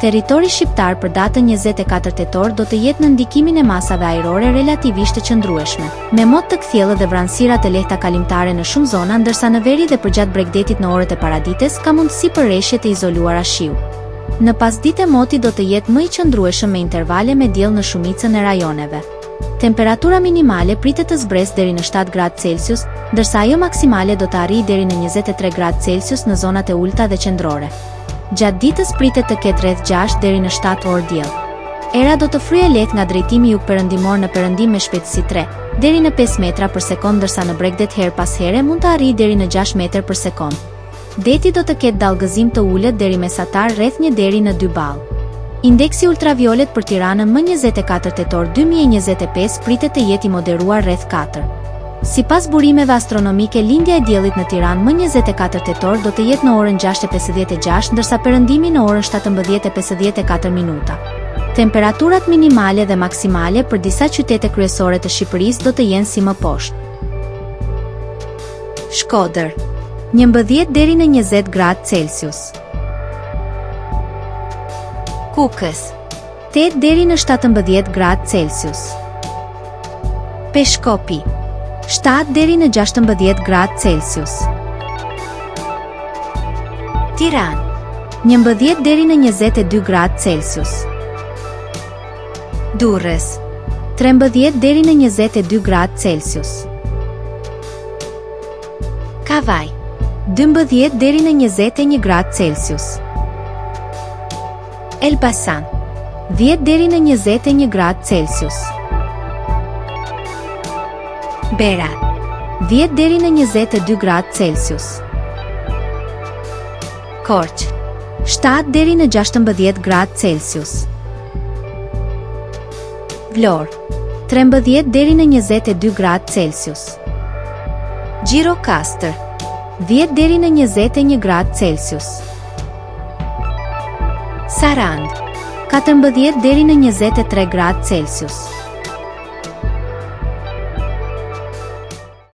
Territori shqiptar për datën 24 tetor do të jetë në ndikimin e masave ajrore relativisht të qëndrueshme, me mot të kthjellë dhe vranësira të lehta kalimtare në shumë zona, ndërsa në veri dhe përgjatë bregdetit në orët e paradites ka mundësi për rreshje të izoluara shiu. Në pasdite moti do të jetë më i qëndrueshëm me intervale me diell në shumicën e rajoneve. Temperatura minimale pritet të zbresë deri në 7 gradë Celsius, ndërsa ajo maksimale do të arrijë deri në 23 gradë Celsius në zonat e ulta dhe qendrore. Gjatë ditës pritet të ketë rreth 6 deri në 7 orë diell. Era do të fryejë lehtë nga drejtimi jug-perëndimor në perëndim me shpejtësi 3 deri në 5 metra për sekond, ndërsa në bregdet her pas here mund të arrijë deri në 6 metër për sekond. Deti do të ketë dallgëzim të ulët deri mesatar rreth 1 deri në 2 ball. Indeksi ultraviolet për Tiranën më 24 tetor 2025 pritet të jetë i moderuar rreth 4. Sipas burimeve astronomike, lindja e diellit në Tiranë më 24 tetor do të jetë në orën 6:56, ndërsa perëndimi në orën 17:54 minuta. Temperaturat minimale dhe maksimale për disa qytete kryesore të Shqipërisë do të jenë si më poshtë. Shkodër, 11 deri në 20 gradë Celsius. Kukës, 8 deri në 17 gradë Celsius. Peshkopi, 7 deri në 16 gradë Celsius. Tiranë, 11 deri në 22 gradë Celsius. Durrës, 13 deri në 22 gradë Celsius. Kavaj, 12 deri në 21 gradë Celsius. Elbasan, 10 deri në 21 gradë Celsius. Berat, 10 deri në 22 gradë Celsius. Korçë, 7 deri në 16 gradë Celsius. Vlorë, 13 deri në 22 gradë Celsius. Gjirokastër, 10 deri në 21 gradë Celsius. Sarandë, 14 deri në 23 gradë Celsius.